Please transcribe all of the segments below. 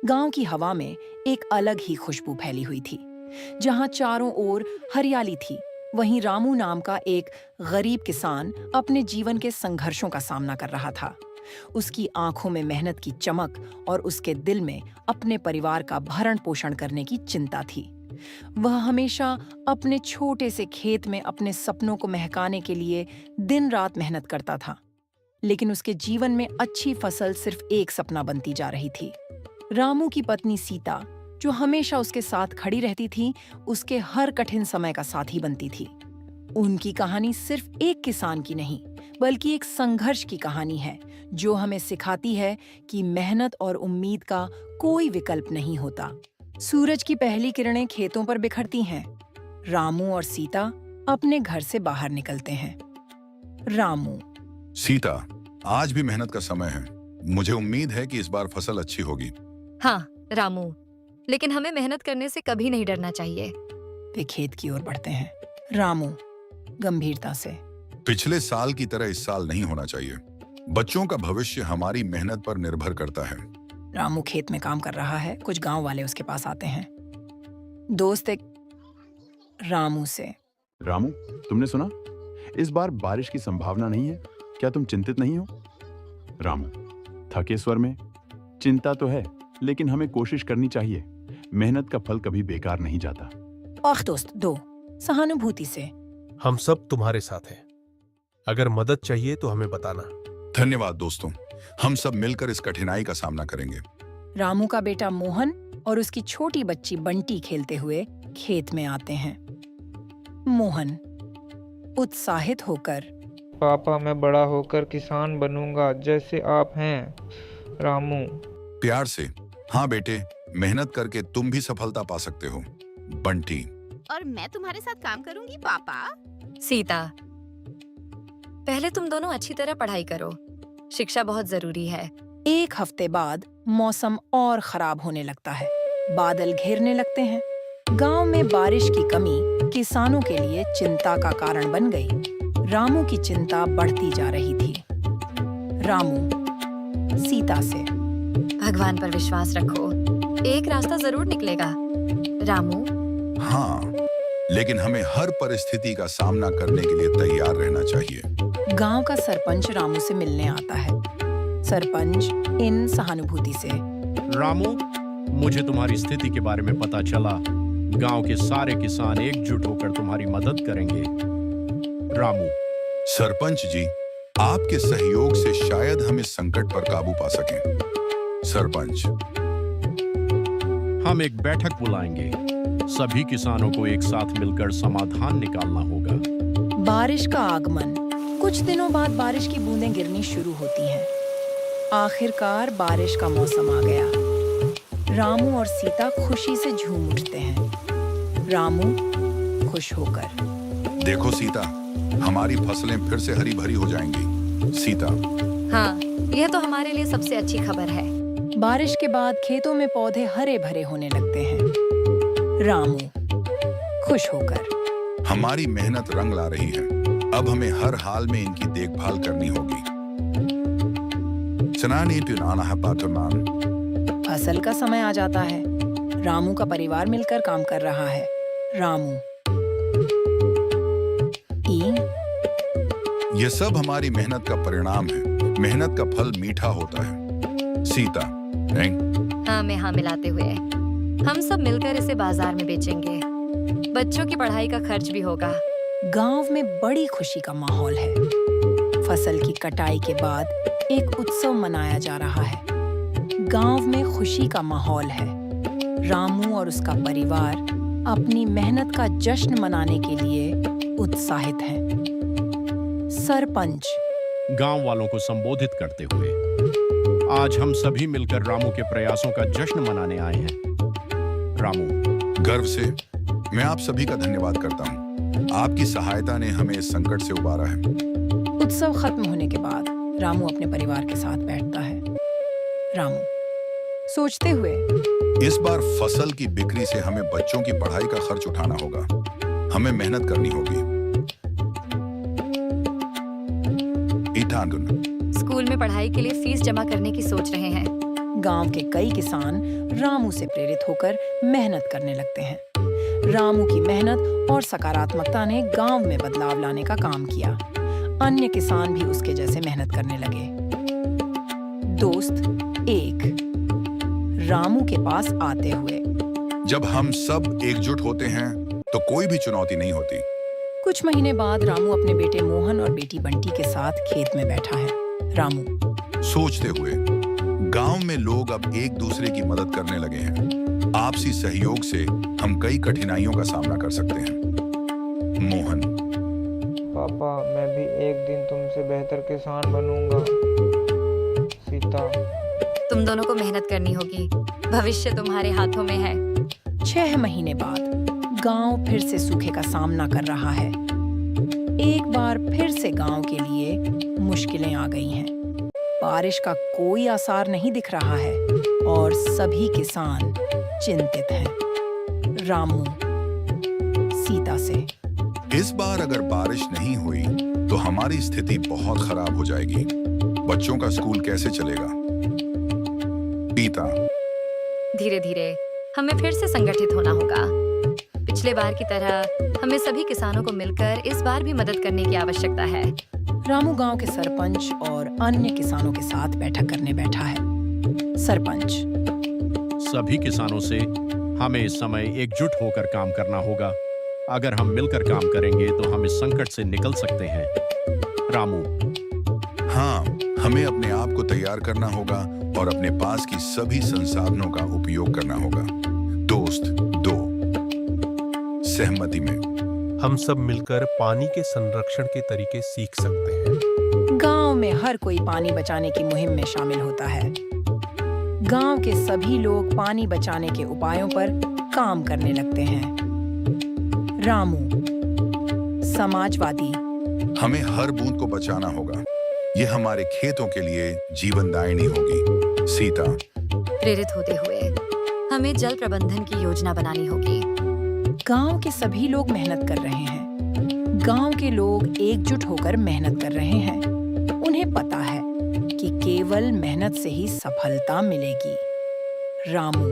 गांव की हवा में एक अलग ही खुशबू फैली हुई थी। जहां चारों ओर हरियाली थी, वहीं रामू नाम का एक गरीब किसान अपने जीवन के संघर्षों का सामना कर रहा था। उसकी आंखों में मेहनत की चमक और उसके दिल में अपने परिवार का भरण पोषण करने की चिंता थी। वह हमेशा अपने छोटे से खेत में अपने सपनों को महकाने के लिए दिन रात मेहनत करता था, लेकिन उसके जीवन में अच्छी फसल सिर्फ एक सपना बनती जा रही थी। रामू की पत्नी सीता, जो हमेशा उसके साथ खड़ी रहती थी, उसके हर कठिन समय का साथी बनती थी। उनकी कहानी सिर्फ एक किसान की नहीं, बल्कि एक संघर्ष की कहानी है, जो हमें सिखाती है कि मेहनत और उम्मीद का कोई विकल्प नहीं होता। सूरज की पहली किरणें खेतों पर बिखरती हैं। रामू और सीता अपने घर से बाहर निकलते हैं। रामू: सीता, आज भी मेहनत का समय है। मुझे उम्मीद है कि इस बार फसल अच्छी होगी। हाँ रामू, लेकिन हमें मेहनत करने से कभी नहीं डरना चाहिए। वे खेत की ओर बढ़ते हैं। रामू गंभीरता से: पिछले साल की तरह इस साल नहीं होना चाहिए। बच्चों का भविष्य हमारी मेहनत पर निर्भर करता है। रामू खेत में काम कर रहा है। कुछ गांव वाले उसके पास आते हैं। दोस्त एक रामू से: रामू, तुमने सुना? इस बार बारिश की संभावना नहीं है। क्या तुम चिंतित नहीं हो? रामू थके स्वर में: चिंता तो है, लेकिन हमें कोशिश करनी चाहिए। मेहनत का फल कभी बेकार नहीं जाता। आख दोस्त दो सहानुभूति से: हम सब तुम्हारे साथ हैं। अगर मदद चाहिए तो हमें बताना। धन्यवाद दोस्तों, हम सब मिलकर इस कठिनाई का सामना करेंगे। रामू का बेटा मोहन और उसकी छोटी बच्ची बंटी खेलते हुए खेत में आते हैं। मोहन उत्साहित होकर: पापा, मैं बड़ा होकर किसान बनूंगा जैसे आप हैं। रामू: प्यार से: हाँ बेटे, मेहनत करके तुम भी सफलता पा सकते हो। बंटी: और मैं तुम्हारे साथ काम करूंगी पापा। सीता: पहले तुम दोनों अच्छी तरह पढ़ाई करो। शिक्षा बहुत जरूरी है। एक हफ्ते बाद मौसम और खराब होने लगता है। बादल घेरने लगते हैं। गांव में बारिश की कमी किसानों के लिए चिंता का कारण बन गई। रामू की चिंता बढ़ती जा रही थी। रामू सीता से: भगवान पर विश्वास रखो, एक रास्ता जरूर निकलेगा। रामू: हाँ, लेकिन हमें हर परिस्थिति का सामना करने के लिए तैयार रहना चाहिए। गांव का सरपंच रामू से मिलने आता है। सरपंच इन सहानुभूति से: रामू, मुझे तुम्हारी स्थिति के बारे में पता चला। गांव के सारे किसान एकजुट होकर तुम्हारी मदद करेंगे। रामू: सरपंच जी, आपके सहयोग से शायद हम इस संकट पर काबू पा सकें। सरपंच: हम एक बैठक बुलाएंगे। सभी किसानों को एक साथ मिलकर समाधान निकालना होगा। बारिश का आगमन। कुछ दिनों बाद बारिश की बूंदें गिरनी शुरू होती हैं। आखिरकार बारिश का मौसम आ गया। रामू और सीता खुशी से झूम उठते हैं। रामू खुश होकर: देखो सीता, हमारी फसलें फिर से हरी भरी हो जाएंगी। सीता: हाँ, यह तो हमारे लिए सबसे अच्छी खबर है। बारिश के बाद खेतों में पौधे हरे भरे होने लगते हैं। रामू खुश होकर: हमारी मेहनत रंग ला रही है। अब हमें हर हाल में इनकी देखभाल करनी होगी। फसल का समय आ जाता है। रामू का परिवार मिलकर काम कर रहा है। रामू: ये सब हमारी मेहनत का परिणाम है। मेहनत का फल मीठा होता है। सीता: नहीं। हाँ में हाँ मिलाते हुए हम सब मिलकर इसे बाजार में बेचेंगे। बच्चों की पढ़ाई का खर्च भी होगा। गांव में बड़ी खुशी का माहौल है। फसल की कटाई के बाद एक उत्सव मनाया जा रहा है। गांव में खुशी का माहौल है। रामू और उसका परिवार अपनी मेहनत का जश्न मनाने के लिए उत्साहित हैं। सरपंच गांव वालों को संबोधित करते हुए: आज हम सभी मिलकर रामू के प्रयासों का जश्न मनाने आए हैं। रामू: गर्व से मैं आप सभी का धन्यवाद करता हूँ। आपकी सहायता ने हमें इस संकट से उबारा है। उत्सव खत्म होने के बाद रामू अपने परिवार के साथ बैठता है। रामू सोचते हुए: इस बार फसल की बिक्री से हमें बच्चों की पढ़ाई का खर्च उठाना होगा। हमें मेहनत करनी होगी। स्कूल में पढ़ाई के लिए फीस जमा करने की सोच रहे हैं। गांव के कई किसान रामू से प्रेरित होकर मेहनत करने लगते हैं। रामू की मेहनत और सकारात्मकता ने गांव में बदलाव लाने का काम किया। अन्य किसान भी उसके जैसे मेहनत करने लगे। दोस्त 1 रामू के पास आते हुए। जब हम सब एकजुट होते हैं तो कोई भी चुनौती नहीं होती। कुछ महीने बाद रामू अपने बेटे मोहन और बेटी बंटी के साथ खेत में बैठा है। रामू सोचते हुए, गांव में लोग अब एक दूसरे की मदद करने लगे हैं। आपसी सहयोग से हम कई कठिनाइयों का सामना कर सकते हैं। मोहन, पापा, मैं भी एक दिन तुमसे बेहतर किसान बनूंगा। सीता, तुम दोनों को मेहनत करनी होगी, भविष्य तुम्हारे हाथों में है। 6 महीने बाद गांव फिर से सूखे का सामना कर रहा है। एक बार फिर से गांव के लिए मुश्किलें आ गई हैं। बारिश का कोई आसार नहीं दिख रहा है और सभी किसान चिंतित हैं। रामू सीता से। इस बार अगर बारिश नहीं हुई तो हमारी स्थिति बहुत खराब हो जाएगी। बच्चों का स्कूल कैसे चलेगा? पिता, धीरे धीरे हमें फिर से संगठित होना होगा। पिछले बार की तरह हमें सभी किसानों को मिलकर इस बार भी मदद करने की आवश्यकता है। रामू गांव के सरपंच और अन्य किसानों के साथ बैठक करने बैठा है। सरपंच, सभी किसानों से हमें इस समय एकजुट होकर काम करना होगा। अगर हम मिलकर काम करेंगे तो हम इस संकट से निकल सकते हैं। रामू, हाँ, हमें अपने आप को तैयार करना होगा और अपने पास की सभी संसाधनों का उपयोग करना होगा। दोस्त 2 सहमति में। हम सब मिलकर पानी के संरक्षण के तरीके सीख सकते हैं। गांव में हर कोई पानी बचाने की मुहिम में शामिल होता है। गांव के सभी लोग पानी बचाने के उपायों पर काम करने लगते हैं। रामू समाजवादी। हमें हर बूंद को बचाना होगा। ये हमारे खेतों के लिए जीवनदायिनी होगी। सीता, प्रेरित होते हुए हमें जल प्रबंधन की योजना बनानी होगी। गांव के सभी लोग मेहनत कर रहे हैं। गांव के लोग एकजुट होकर मेहनत कर रहे हैं। उन्हें पता है कि केवल मेहनत से ही सफलता मिलेगी। रामू,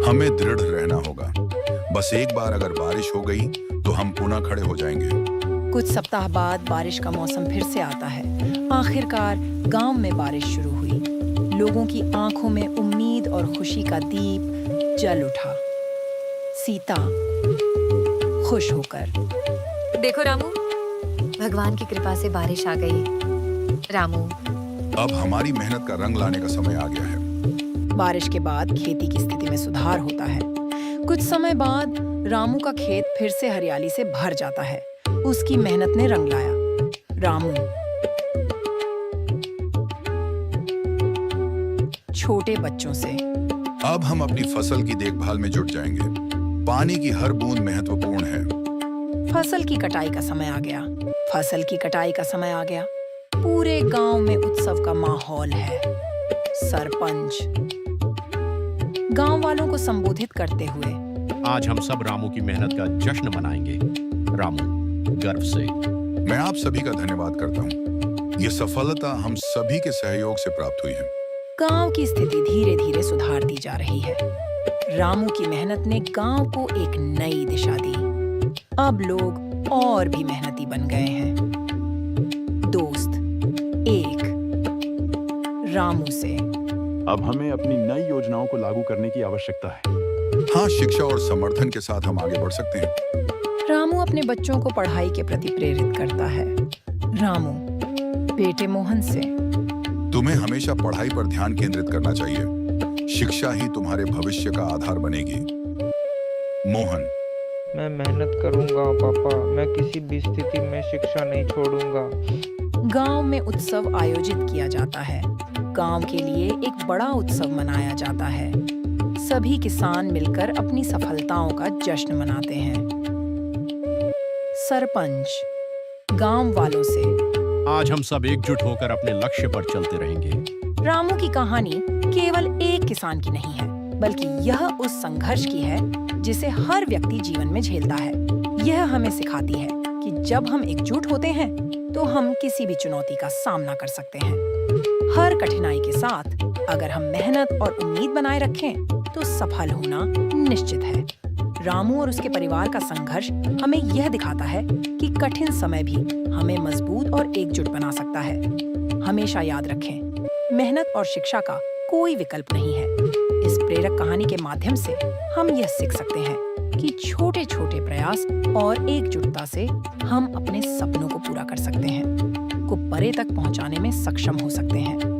हमें दृढ़ रहना होगा। बस एक बार अगर बारिश हो गई तो हम पुनः खड़े हो जाएंगे। कुछ सप्ताह बाद बारिश का मौसम फिर से आता है। आखिरकार गांव में बारिश शुरू हुई। लोगों की आंखों में उम्मीद और खुशी का दीप जल उठा। सीता खुश होकर। देखो रामू, भगवान की कृपा से बारिश आ गई। रामू, अब हमारी मेहनत का रंग लाने का समय आ गया है। बारिश के बाद खेती की स्थिति में सुधार होता है। कुछ समय बाद रामू का खेत फिर से हरियाली से भर जाता है। उसकी मेहनत ने रंग लाया। रामू छोटे बच्चों से। अब हम अपनी फसल की देखभाल में जुट जाएंगे। पानी की हर बूंद महत्वपूर्ण है। फसल की कटाई का समय आ गया। फसल की कटाई का समय आ गया। पूरे गांव में उत्सव का माहौल है। सरपंच गांव वालों को संबोधित करते हुए। आज हम सब रामू की मेहनत का जश्न मनाएंगे। रामू गर्व से। मैं आप सभी का धन्यवाद करता हूँ। ये सफलता हम सभी के सहयोग से प्राप्त हुई है। गांव की स्थिति धीरे धीरे सुधारती जा रही है। रामू की मेहनत ने गांव को एक नई दिशा दी। अब लोग और भी मेहनती बन गए हैं। दोस्त 1 रामू से। अब हमें अपनी नई योजनाओं को लागू करने की आवश्यकता है। हाँ, शिक्षा और समर्थन के साथ हम आगे बढ़ सकते हैं। रामू अपने बच्चों को पढ़ाई के प्रति प्रेरित करता है। रामू बेटे मोहन से। तुम्हें हमेशा पढ़ाई पर ध्यान केंद्रित करना चाहिए। शिक्षा ही तुम्हारे भविष्य का आधार बनेगी। मोहन, मैं मेहनत करूंगा पापा। मैं किसी भी स्थिति में शिक्षा नहीं छोड़ूंगा। गांव में उत्सव आयोजित किया जाता है। गांव के लिए एक बड़ा उत्सव मनाया जाता है। सभी किसान मिलकर अपनी सफलताओं का जश्न मनाते हैं। सरपंच गांव वालों से। आज हम सब एकजुट होकर अपने लक्ष्य पर चलते रहेंगे। रामू की कहानी केवल एक किसान की नहीं है, बल्कि यह उस संघर्ष की है जिसे हर व्यक्ति जीवन में झेलता है। यह हमें सिखाती है कि जब हम एकजुट होते हैं तो हम किसी भी चुनौती का सामना कर सकते हैं। हर कठिनाई के साथ अगर हम मेहनत और उम्मीद बनाए रखें तो सफल होना निश्चित है। रामू और उसके परिवार का संघर्ष हमें यह दिखाता है कि कठिन समय भी हमें मजबूत और एकजुट बना सकता है। हमेशा याद रखें, मेहनत और शिक्षा का कोई विकल्प नहीं है। इस प्रेरक कहानी के माध्यम से हम यह सीख सकते हैं कि छोटे छोटे प्रयास और एकजुटता से हम अपने सपनों को पूरा कर सकते हैं, को परे तक पहुंचाने में सक्षम हो सकते हैं।